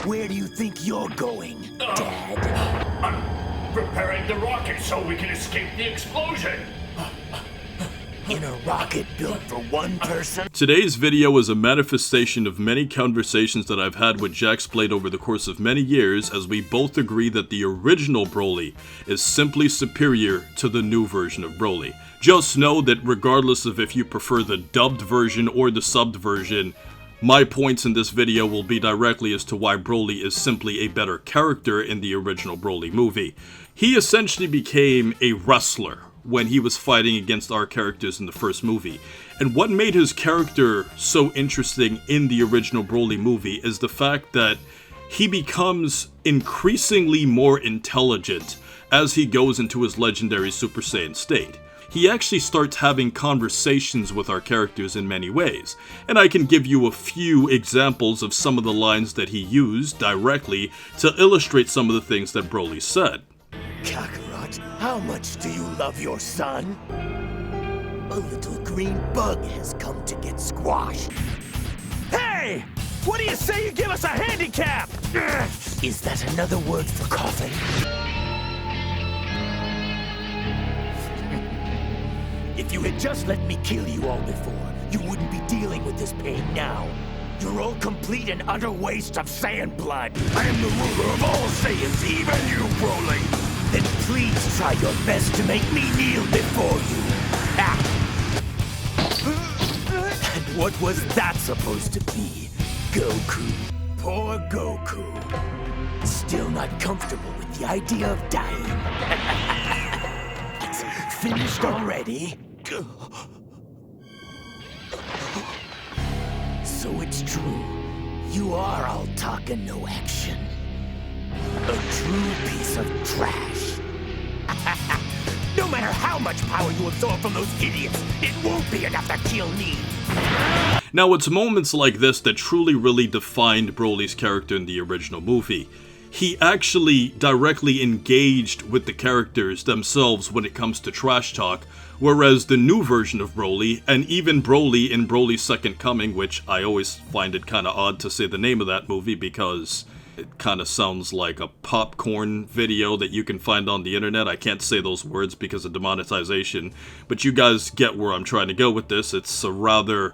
Where do you think you're going, Dad? I'm preparing the rocket so we can escape the explosion. In a rocket built for one person? Today's video is a manifestation of many conversations that I've had with Jax Blade over the course of many years, as we both agree that the original Broly is simply superior to the new version of Broly. Just know that regardless of if you prefer the dubbed version or the subbed version, my points in this video will be directly as to why Broly is simply a better character in the original Broly movie. He essentially became a wrestler when he was fighting against our characters in the first movie. And what made his character so interesting in the original Broly movie is the fact that he becomes increasingly more intelligent as he goes into his legendary Super Saiyan state. He actually starts having conversations with our characters in many ways, and I can give you a few examples of some of the lines that he used directly to illustrate some of the things that Broly said. Kakarot, how much do you love your son? A little green bug has come to get squashed. Hey! What do you say you give us a handicap? Is that another word for coughing? If you had just let me kill you all before, you wouldn't be dealing with this pain now. You're all complete and utter waste of Saiyan blood. I am the ruler of all Saiyans, even you, Broly. Then please try your best to make me kneel before you. Ah. And what was that supposed to be? Goku. Poor Goku. Still not comfortable with the idea of dying. Finished already? So it's true. You are all talk and no action. A true piece of trash. No matter how much power you absorb from those idiots, it won't be enough to kill me. Now, it's moments like this that truly really defined Broly's character in the original movie. He actually directly engaged with the characters themselves when it comes to trash talk, whereas the new version of Broly, and even Broly in Broly's Second Coming, which I always find it kind of odd to say the name of that movie because it kind of sounds like a popcorn video that you can find on the internet. I can't say those words because of demonetization, but you guys get where I'm trying to go with this. It's a rather,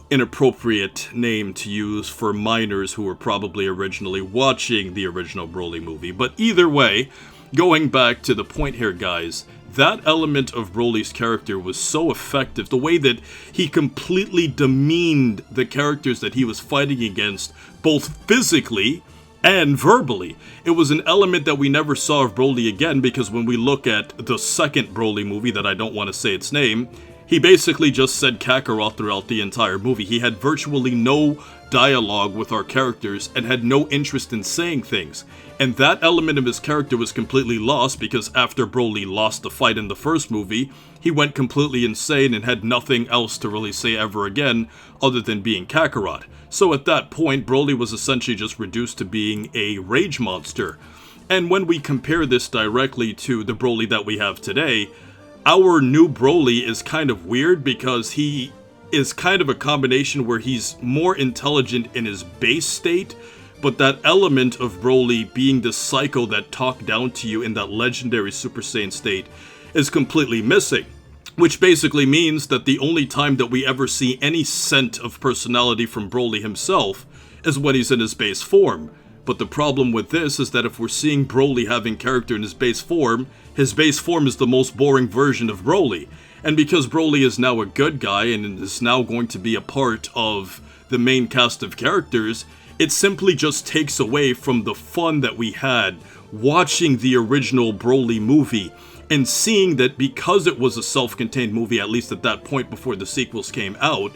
inappropriate name to use for minors who were probably originally watching the original Broly movie. But either way, going back to the point here, guys, that element of Broly's character was so effective. The way that he completely demeaned the characters that he was fighting against, both physically and verbally. It was an element that we never saw of Broly again, because when we look at the second Broly movie, that I don't want to say its name, he basically just said Kakarot throughout the entire movie. He had virtually no dialogue with our characters and had no interest in saying things. And that element of his character was completely lost because after Broly lost the fight in the first movie, he went completely insane and had nothing else to really say ever again other than being Kakarot. So at that point, Broly was essentially just reduced to being a rage monster. And when we compare this directly to the Broly that we have today, our new Broly is kind of weird because he is kind of a combination where he's more intelligent in his base state, but that element of Broly being the psycho that talked down to you in that legendary Super Saiyan state is completely missing. Which basically means that the only time that we ever see any scent of personality from Broly himself is when he's in his base form. But the problem with this is that if we're seeing Broly having character in his base form is the most boring version of Broly. And because Broly is now a good guy and is now going to be a part of the main cast of characters, it simply just takes away from the fun that we had watching the original Broly movie and seeing that because it was a self-contained movie, at least at that point before the sequels came out,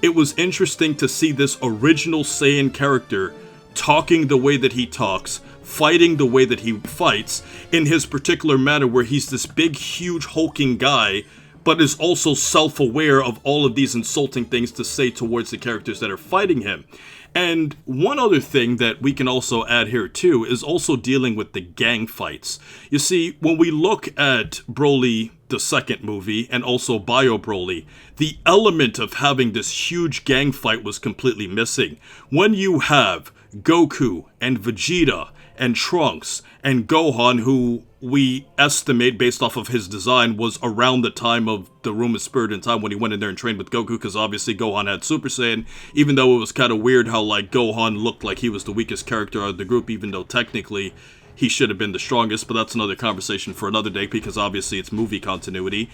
it was interesting to see this original Saiyan character talking the way that he talks, fighting the way that he fights, in his particular manner where he's this big, huge, hulking guy, but is also self-aware of all of these insulting things to say towards the characters that are fighting him. And one other thing that we can also add here too is also dealing with the gang fights. You see, when we look at Broly, the second movie, and also Bio Broly, the element of having this huge gang fight was completely missing. When you have Goku and Vegeta and Trunks and Gohan, who we estimate based off of his design was around the time of the Room of Spirit and Time when he went in there and trained with Goku, because obviously Gohan had Super Saiyan, even though it was kind of weird how like Gohan looked like he was the weakest character out of the group, even though technically he should have been the strongest, but that's another conversation for another day because obviously it's movie continuity.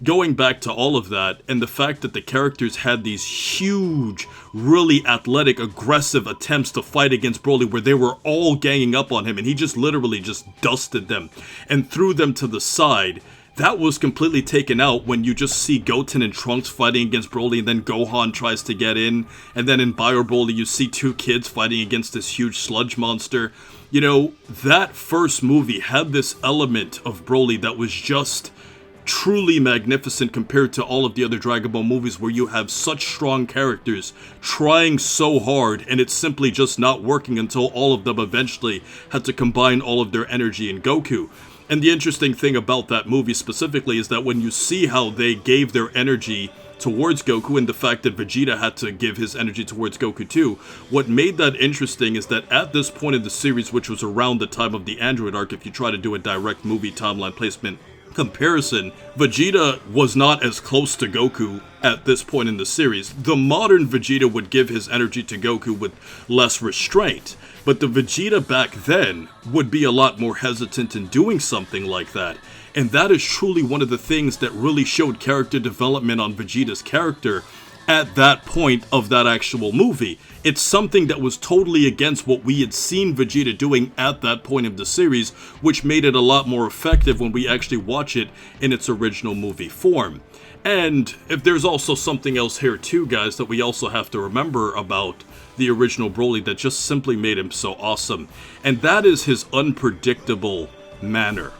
Going back to all of that, and the fact that the characters had these huge, really athletic, aggressive attempts to fight against Broly where they were all ganging up on him and he just literally just dusted them and threw them to the side, that was completely taken out when you just see Goten and Trunks fighting against Broly, and then Gohan tries to get in, and then in Bio Broly you see two kids fighting against this huge sludge monster. You know, that first movie had this element of Broly that was just truly magnificent compared to all of the other Dragon Ball movies where you have such strong characters trying so hard and it's simply just not working until all of them eventually had to combine all of their energy in Goku. And the interesting thing about that movie specifically is that when you see how they gave their energy towards Goku and the fact that Vegeta had to give his energy towards Goku too, what made that interesting is that at this point in the series, which was around the time of the Android arc, if you try to do a direct movie timeline placement comparison, Vegeta was not as close to Goku at this point in the series. The modern Vegeta would give his energy to Goku with less restraint, but the Vegeta back then would be a lot more hesitant in doing something like that. And that is truly one of the things that really showed character development on Vegeta's character at that point of that actual movie. It's something that was totally against what we had seen Vegeta doing at that point of the series, which made it a lot more effective when we actually watch it in its original movie form. And if there's also something else here too, guys, that we also have to remember about the original Broly that just simply made him so awesome, and that is his unpredictable manner.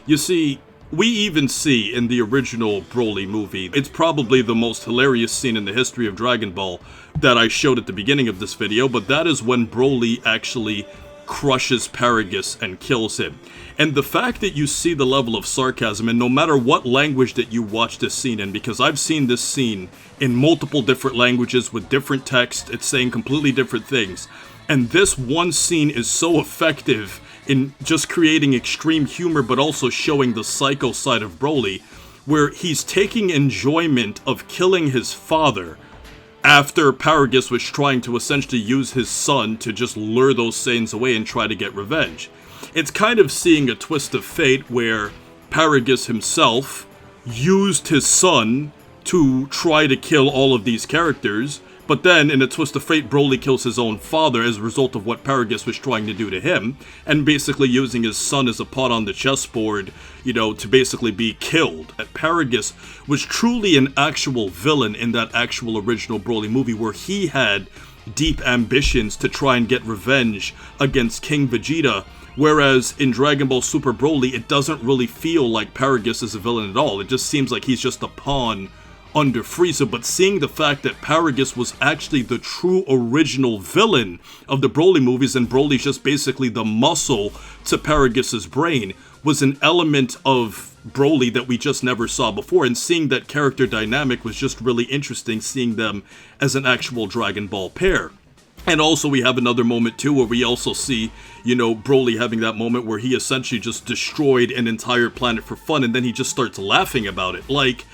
You see, we even see in the original Broly movie, it's probably the most hilarious scene in the history of Dragon Ball that I showed at the beginning of this video, but that is when Broly actually crushes Paragus and kills him. And the fact that you see the level of sarcasm, and no matter what language that you watch this scene in, because I've seen this scene in multiple different languages with different text, it's saying completely different things. And this one scene is so effective in just creating extreme humor, but also showing the psycho side of Broly, where he's taking enjoyment of killing his father after Paragus was trying to essentially use his son to just lure those Saiyans away and try to get revenge. It's kind of seeing a twist of fate where Paragus himself used his son to try to kill all of these characters, but then, in a twist of fate, Broly kills his own father as a result of what Paragus was trying to do to him, and basically using his son as a pawn on the chessboard, you know, to basically be killed. That Paragus was truly an actual villain in that actual original Broly movie, where he had deep ambitions to try and get revenge against King Vegeta, whereas in Dragon Ball Super Broly, it doesn't really feel like Paragus is a villain at all. It just seems like he's just a pawn under Frieza, but seeing the fact that Paragus was actually the true original villain of the Broly movies and Broly's just basically the muscle to Paragus's brain was an element of Broly that we just never saw before, and seeing that character dynamic was just really interesting, seeing them as an actual Dragon Ball pair. And also we have another moment too where we also see, you know, Broly having that moment where he essentially just destroyed an entire planet for fun, and then he just starts laughing about it. Like,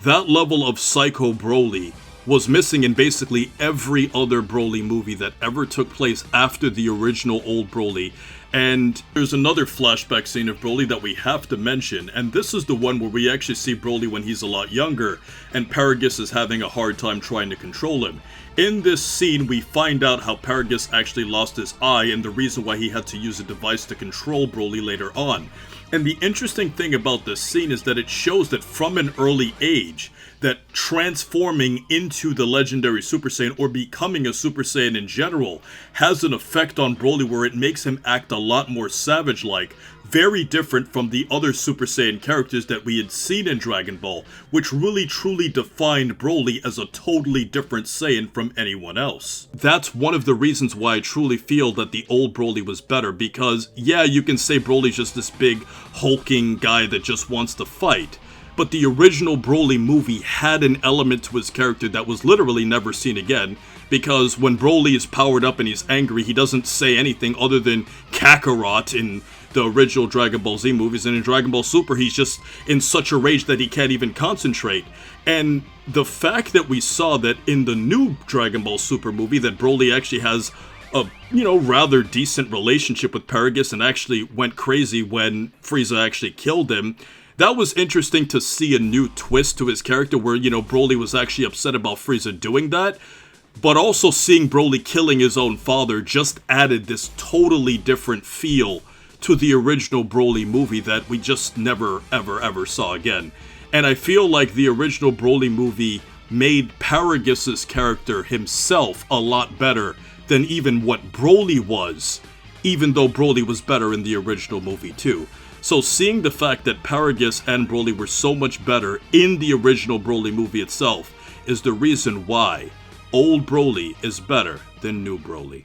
that level of Psycho Broly was missing in basically every other Broly movie that ever took place after the original old Broly. And there's another flashback scene of Broly that we have to mention, and this is the one where we actually see Broly when he's a lot younger, and Paragus is having a hard time trying to control him. In this scene, we find out how Paragus actually lost his eye and the reason why he had to use a device to control Broly later on. And the interesting thing about this scene is that it shows that from an early age, that transforming into the legendary Super Saiyan or becoming a Super Saiyan in general has an effect on Broly where it makes him act a lot more savage-like, very different from the other Super Saiyan characters that we had seen in Dragon Ball, which really truly defined Broly as a totally different Saiyan from anyone else. That's one of the reasons why I truly feel that the old Broly was better, because yeah, you can say Broly's just this big hulking guy that just wants to fight, but the original Broly movie had an element to his character that was literally never seen again, because when Broly is powered up and he's angry, he doesn't say anything other than Kakarot in the original Dragon Ball Z movies, and in Dragon Ball Super, he's just in such a rage that he can't even concentrate. And the fact that we saw that in the new Dragon Ball Super movie, that Broly actually has a, rather decent relationship with Paragus and actually went crazy when Frieza actually killed him, that was interesting to see a new twist to his character where, Broly was actually upset about Frieza doing that. But also seeing Broly killing his own father just added this totally different feel to the original Broly movie that we just never, ever saw again. And I feel like the original Broly movie made Paragus' character himself a lot better than even what Broly was, even though Broly was better in the original movie too. So seeing the fact that Paragus and Broly were so much better in the original Broly movie itself is the reason why old Broly is better than new Broly.